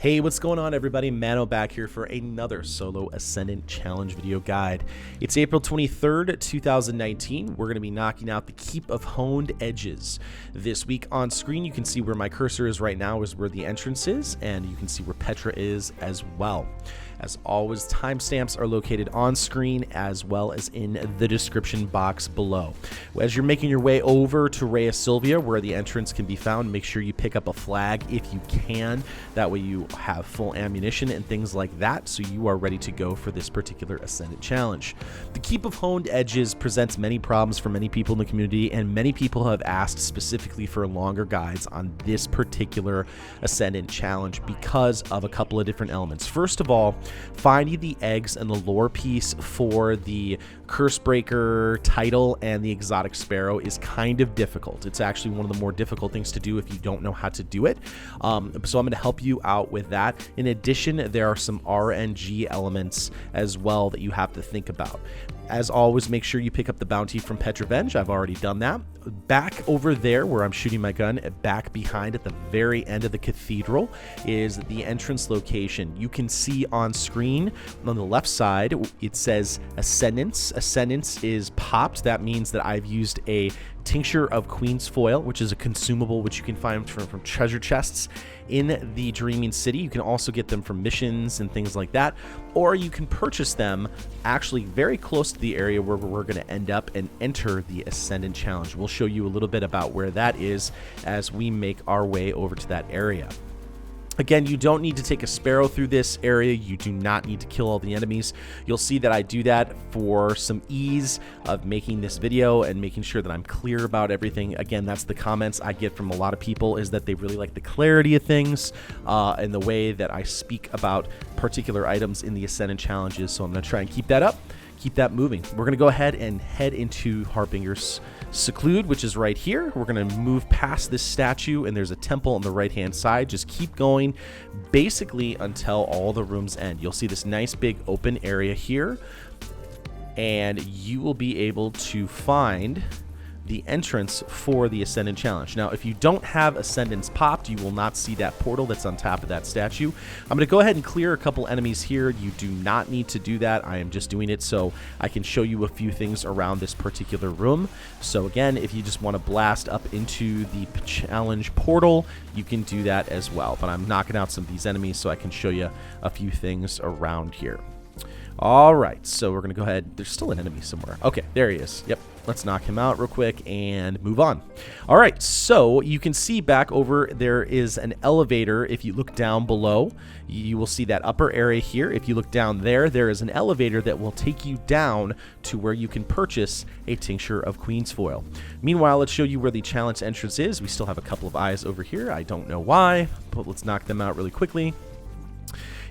Hey, what's going on, everybody? Mano back here for another solo Ascendant challenge video guide. It's April 23rd, 2019. We're going to be knocking out the Keep of Honed Edges. This week on screen, you can see where my cursor is right now is where the entrance is, and you can see where Petra is as well. As always, timestamps are located on screen as well as in the description box below. As you're making your way over to Rhea Silvia, where the entrance can be found, make sure you pick up a flag if you can. That way you have full ammunition and things like that, so you are ready to go for this particular Ascendant challenge. The Keep of Honed Edges presents many problems for many people in the community, and many people have asked specifically for longer guides on this particular Ascendant challenge because of a couple of different elements. First of all, finding the eggs and the lore piece for the Cursebreaker title and the exotic Sparrow is kind of difficult. It's actually one of the more difficult things to do if you don't know how to do it. So I'm going to help you out with that. In addition, there are some RNG elements as well that you have to think about. As always, make sure you pick up the bounty from Petravenge. I've already done that. Back over there where I'm shooting my gun, back behind at the very end of the cathedral is the entrance location. You can see on screen on the left side, it says Ascendance. Ascendance is popped. That means that I've used a tincture of Queen's Foil, which is a consumable which you can find from treasure chests in the Dreaming City. You can also get them from missions and things like that, or you can purchase them actually very close to the area where we're going to end up and enter the Ascendant challenge. We'll show you a little bit about where that is as we make our way over to that area. Again, you don't need to take a Sparrow through this area. You do not need to kill all the enemies. You'll see that I do that for some ease of making this video and making sure that I'm clear about everything. Again, that's the comments I get from a lot of people, is that they really like the clarity of things and the way that I speak about particular items in the Ascendant challenges. So I'm going to try and keep that up, keep that moving. We're going to go ahead and head into Harbinger's Seclude, which is right here. We're going to move past this statue, and there's a temple on the right hand side. Just keep going basically until all the rooms end. You'll see this nice big open area here, and you will be able to find the entrance for the Ascendant challenge. Now, if you don't have Ascendants popped, you will not see that portal that's on top of that statue. I'm going to go ahead and clear a couple enemies here. You do not need to do that. I am just doing it so I can show you a few things around this particular room. So again, if you just want to blast up into the challenge portal, you can do that as well. But I'm knocking out some of these enemies so I can show you a few things around here. All right, so we're going to go ahead. There's still an enemy somewhere. Okay, there he is. Yep, let's knock him out real quick and move on. All right, so you can see back over there is an elevator. If you look down below, you will see that upper area here. If you look down there, there is an elevator that will take you down to where you can purchase a tincture of Queen's Foil. Meanwhile, let's show you where the challenge entrance is. We still have a couple of eyes over here. I don't know why, but let's knock them out really quickly.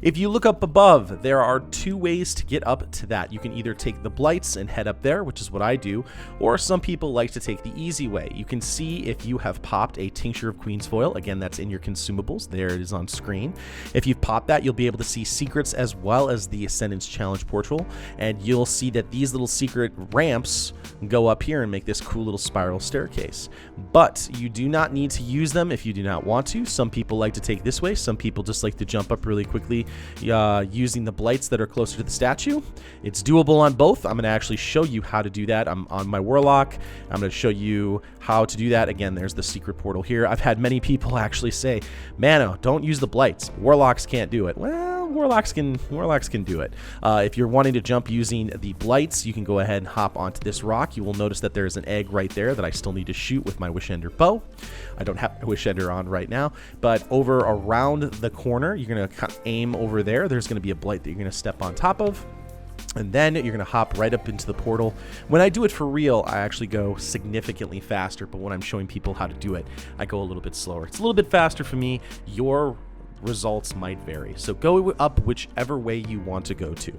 If you look up above, there are two ways to get up to that. You can either take the blights and head up there, which is what I do, or some people like to take the easy way. You can see if you have popped a tincture of Queen's Foil. Again, that's in your consumables. There it is on screen. If you've popped that, you'll be able to see secrets as well as the Ascendant's challenge portal, and you'll see that these little secret ramps go up here and make this cool little spiral staircase. But you do not need to use them if you do not want to. Some people like to take this way. Some people just like to jump up really quickly using the blights that are closer to the statue. It's doable on both. I'm going to actually show you how to do that. I'm on my Warlock. I'm going to show you how to do that. Again, there's the secret portal here. I've had many people actually say, Mano, don't use the blights. Warlocks can't do it. Well, Warlocks can do it. If you're wanting to jump using the blights, you can go ahead and hop onto this rock. You will notice that there's an egg right there that I still need to shoot with my Wishender bow. I don't have my Wishender on right now, but over around the corner, you're going to aim over there. There's going to be a blight that you're going to step on top of, and then you're going to hop right up into the portal. When I do it for real, I actually go significantly faster, but when I'm showing people how to do it, I go a little bit slower. It's a little bit faster for me. Your results might vary, so go up whichever way you want to go to.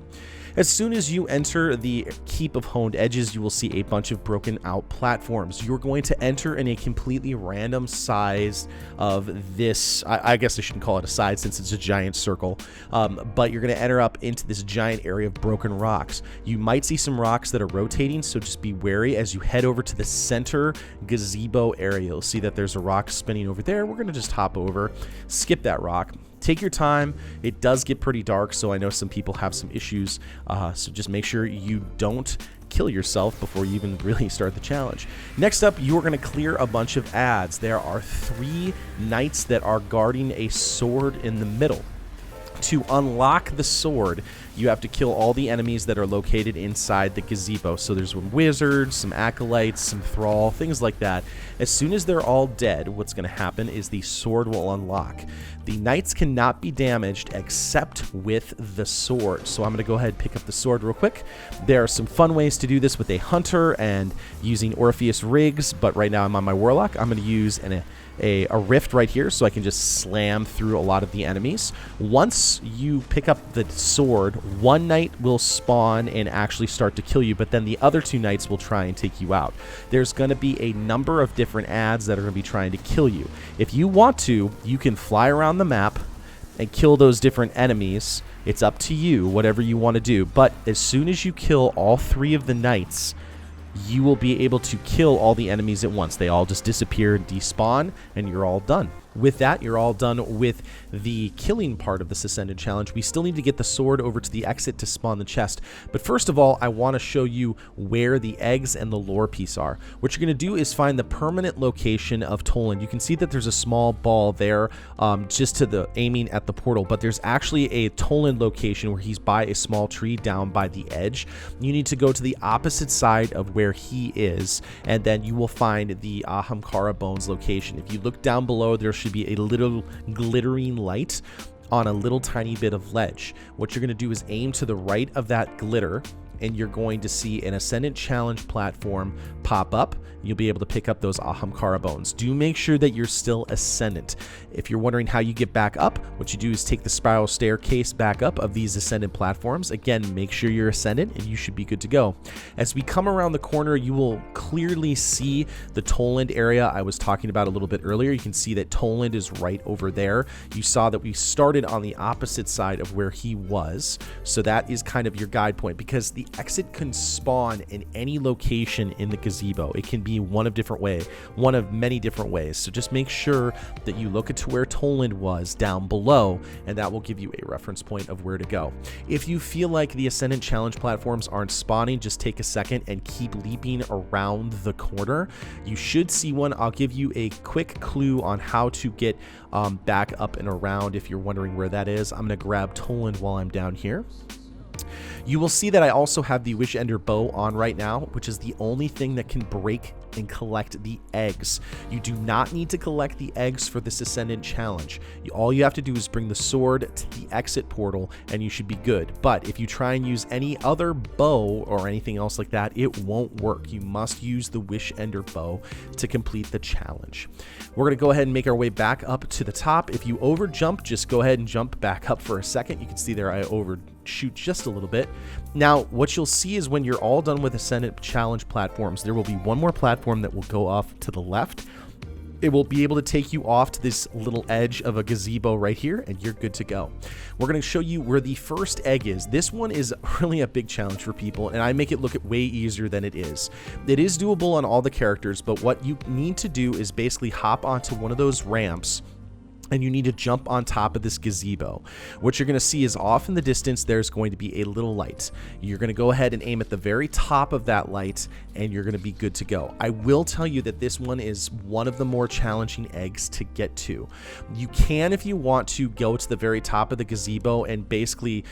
As soon as you enter the Keep of Honed Edges, you will see a bunch of broken out platforms. You're going to enter in a completely random size of this, I guess I shouldn't call it a side since it's a giant circle, but you're going to enter up into this giant area of broken rocks. You might see some rocks that are rotating, so just be wary as you head over to the center gazebo area. You'll see that there's a rock spinning over there. We're going to just hop over, skip that rock, Take your time. It does get pretty dark, so I know some people have some issues, so just make sure you don't kill yourself before you even really start the challenge. Next up, you are going to clear a bunch of ads. There are 3 knights that are guarding a sword in the middle. To unlock the sword, you have to kill all the enemies that are located inside the gazebo. So there's some wizards, some acolytes, some thrall, things like that. As soon as they're all dead, what's going to happen is the sword will unlock. The knights cannot be damaged except with the sword. So I'm going to go ahead and pick up the sword real quick. There are some fun ways to do this with a hunter and using Orpheus rigs, but right now I'm on my warlock. I'm going to use a rift right here so I can just slam through a lot of the enemies. Once you pick up the sword, 1 knight will spawn and actually start to kill you, but then the other 2 knights will try and take you out. There's going to be a number of different ads that are going to be trying to kill you. If you want to, you can fly around the map and kill those different enemies. It's up to you, whatever you want to do. But as soon as you kill all 3 of the knights, you will be able to kill all the enemies at once. They all just disappear and despawn, and you're all done. With that, you're all done with the killing part of this Ascendant challenge. We still need to get the sword over to the exit to spawn the chest. But first of all, I want to show you where the eggs and the lore piece are. What you're going to do is find the permanent location of Toland. You can see that there's a small ball there just to the aiming at the portal, but there's actually a Toland location where he's by a small tree down by the edge. You need to go to the opposite side of where he is, and then you will find the Ahamkara Bones location. If you look down below, there should be a little glittering light on a little tiny bit of ledge. What you're going to do is aim to the right of that glitter, and you're going to see an Ascendant challenge platform pop up. You'll be able to pick up those Ahamkara Bones. Do make sure that you're still Ascendant. If you're wondering how you get back up, what you do is take the spiral staircase back up of these Ascendant platforms. Again, make sure you're Ascendant and you should be good to go. As we come around the corner, you will clearly see the Toland area I was talking about a little bit earlier. You can see that Toland is right over there. You saw that we started on the opposite side of where he was. So that is kind of your guide point, because the exit can spawn in any location in the gazebo. It can be one of many different ways. So just make sure that you look at where Toland was down below, and that will give you a reference point of where to go. If you feel like the Ascendant challenge platforms aren't spawning, just take a second and keep leaping around the corner. You should see one. I'll give you a quick clue on how to get back up and around if you're wondering where that is. I'm going to grab Toland while I'm down here. You will see that I also have the Wish Ender bow on right now, which is the only thing that can break and collect the eggs. You do not need to collect the eggs for this Ascendant challenge. All you have to do is bring the sword to the exit portal and you should be good. But if you try and use any other bow or anything else like that, it won't work. You must use the Wish Ender bow to complete the challenge. We're going to go ahead and make our way back up to the top. If you over jump, just go ahead and jump back up for a second. You can see there I overshoot just a little bit. Now, what you'll see is when you're all done with Ascendant challenge platforms, there will be one more platform that will go off to the left. It will be able to take you off to this little edge of a gazebo right here, and you're good to go. We're going to show you where the first egg is. This one is really a big challenge for people, and I make it look way easier than it is. It is doable on all the characters, but what you need to do is basically hop onto one of those ramps, and you need to jump on top of this gazebo. What you're going to see is off in the distance, there's going to be a little light. You're going to go ahead and aim at the very top of that light, and you're going to be good to go. I will tell you that this one is one of the more challenging eggs to get to. You can, if you want to, go to the very top of the gazebo and basically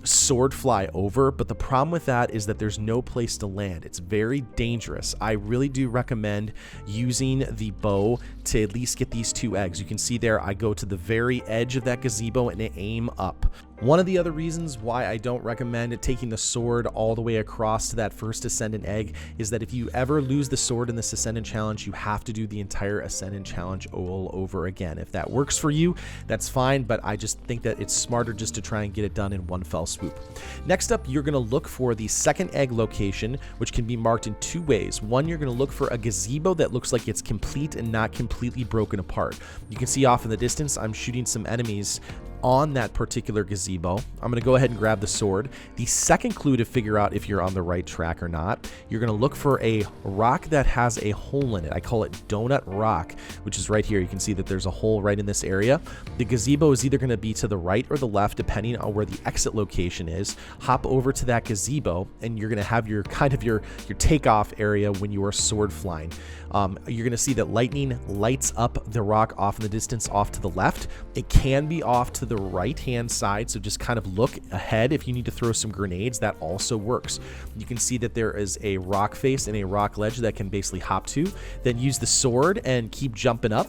sword fly over, but the problem with that is that there's no place to land. It's very dangerous. I really do recommend using the bow to at least get these 2 eggs. You can see there I go to the very edge of that gazebo and aim up. One of the other reasons why I don't recommend taking the sword all the way across to that first Ascendant egg is that if you ever lose the sword in this Ascendant challenge, you have to do the entire Ascendant challenge all over again. If that works for you, that's fine, but I just think that it's smarter just to try and get it done in one fell swoop. Next up, you're going to look for the second egg location, which can be marked in 2 ways. One, you're going to look for a gazebo that looks like it's complete and not completely broken apart. You can see off in the distance, I'm shooting some enemies on that particular gazebo. I'm going to go ahead and grab the sword. The second clue to figure out if you're on the right track or not, you're going to look for a rock that has a hole in it. I call it Donut Rock, which is right here. You can see that there's a hole right in this area. The gazebo is either going to be to the right or the left, depending on where the exit location is. Hop over to that gazebo, and you're going to have your your takeoff area when you are sword flying. You're going to see that lightning lights up the rock off in the distance off to the left. It can be off to the right hand side, so just kind of look ahead. If you need to throw some grenades, that also works. You can see that there is a rock face and a rock ledge that can basically hop to. Then use the sword and keep jumping up.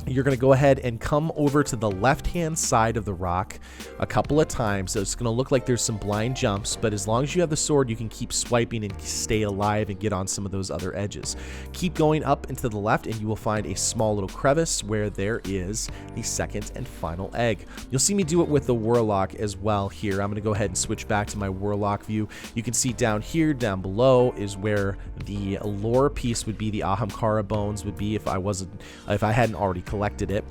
You're going to go ahead and come over to the left-hand side of the rock a couple of times. So it's going to look like there's some blind jumps, but as long as you have the sword, you can keep swiping and stay alive and get on some of those other edges. Keep going up into the left, and you will find a small little crevice where there is the second and final egg. You'll see me do it with the Warlock as well here. I'm going to go ahead and switch back to my Warlock view. You can see down here, down below, is where the lore piece would be. The Ahamkara Bones would be if I hadn't already collected it.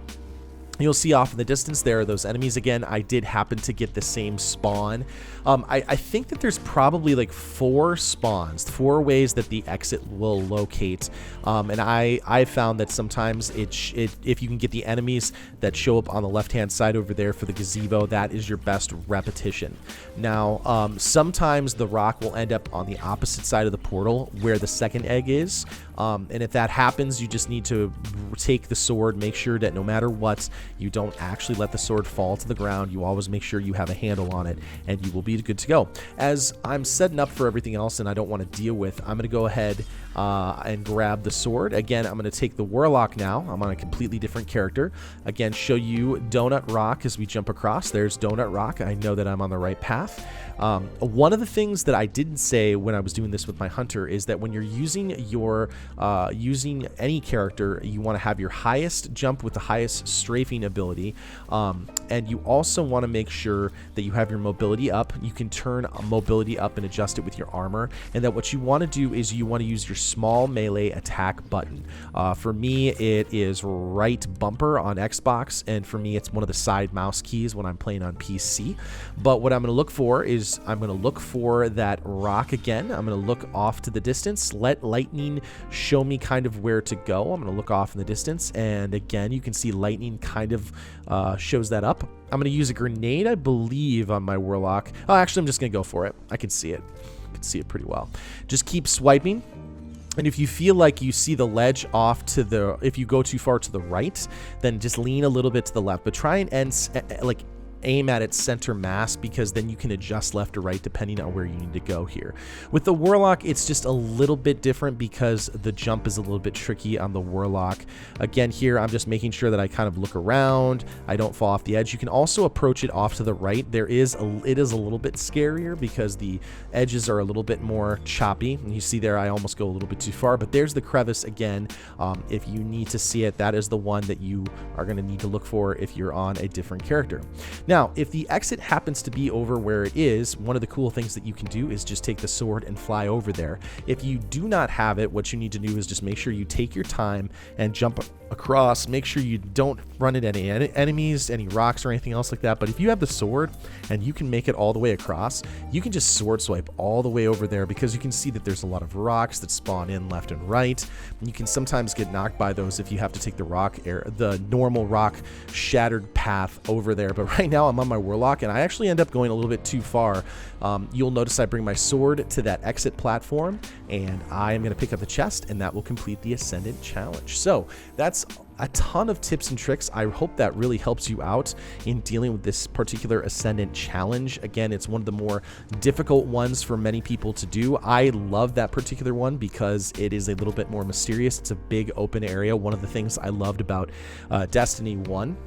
You'll see off in the distance there are those enemies again. I did happen to get the same spawn. I think that there's probably like 4 spawns, 4 ways that the exit will locate. And I found that sometimes if you can get the enemies that show up on the left-hand side over there for the gazebo, that is your best repetition. Now, sometimes the rock will end up on the opposite side of the portal where the second egg is. And if that happens, you just need to take the sword, make sure that no matter what, you don't actually let the sword fall to the ground. You always make sure you have a handle on it, and you will be good to go. As I'm setting up for everything else and I don't want to deal with, I'm going to go ahead and grab the sword. Again, I'm going to take the Warlock now. I'm on a completely different character. Again, show you Donut Rock as we jump across. There's Donut Rock. I know that I'm on the right path. One of the things that I didn't say when I was doing this with my hunter is that when you're using using any character, you want to have your highest jump with the highest strafing ability, and you also want to make sure that you have your mobility up. You can turn mobility up and adjust it with your armor, and that what you want to do is you want to use your small melee attack button. For me, it is right bumper on Xbox, and for me, it's one of the side mouse keys when I'm playing on PC. But what I'm going to look for is I'm going to look for that rock again. I'm going to look off to the distance, let lightning show me kind of where to go. I'm going to look off in the distance, and again, you can see lightning kind of shows that up. I'm going to use a grenade, I believe, on my Warlock. Oh, actually, I'm just going to go for it. I can see it. I can see it pretty well. Just keep swiping. And if you feel like you see the ledge off to the, if you go too far to the right, then just lean a little bit to the left. But try and aim at its center mass, because then you can adjust left or right depending on where you need to go here. With the Warlock, it's just a little bit different because the jump is a little bit tricky on the Warlock. Again, here I'm just making sure that I kind of look around, I don't fall off the edge. You can also approach it off to the right. It is a little bit scarier because the edges are a little bit more choppy, and you see there I almost go a little bit too far, but there's the crevice again. If you need to see it, that is the one that you are going to need to look for if you're on a different character. Now, if the exit happens to be over where it is, one of the cool things that you can do is just take the sword and fly over there. If you do not have it, what you need to do is just make sure you take your time and jump across. Make sure you don't run into any enemies, any rocks or anything else like that. But if you have the sword and you can make it all the way across, you can just sword swipe all the way over there, because you can see that there's a lot of rocks that spawn in left and right. You can sometimes get knocked by those if you have to take the normal rock shattered path over there. But right now I'm on my Warlock, and I actually end up going a little bit too far. You'll notice I bring my sword to that exit platform, and I am going to pick up the chest, and that will complete the Ascendant challenge. So that's a ton of tips and tricks. I hope that really helps you out in dealing with this particular Ascendant challenge. Again, it's one of the more difficult ones for many people to do. I love that particular one because it is a little bit more mysterious. It's a big open area. One of the things I loved about Destiny 1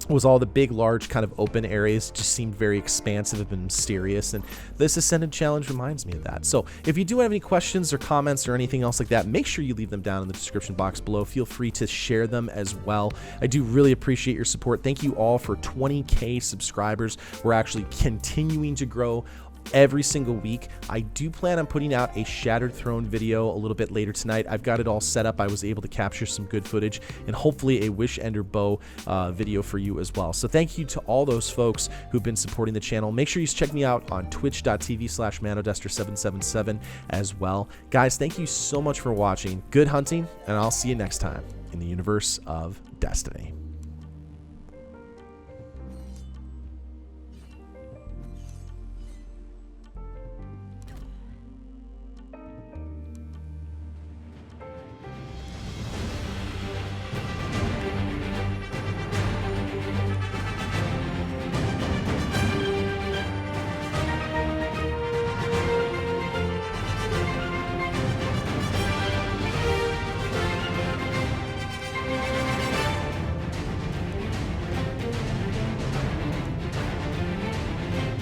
was all the big, large kind of open areas just seemed very expansive and mysterious, and this Ascendant challenge reminds me of that. So if you do have any questions or comments or anything else like that, make sure you leave them down in the description box below. Feel free to share them as well. I do really appreciate your support. Thank you all for 20K subscribers. We're actually continuing to grow every single week. I do plan on putting out a Shattered Throne video a little bit later tonight. I've got it all set up. I was able to capture some good footage and hopefully a Wish Ender Bow video for you as well. So thank you to all those folks who've been supporting the channel. Make sure you check me out on twitch.tv/manodester777 as well. Guys, thank you so much for watching. Good hunting, and I'll see you next time in the universe of Destiny.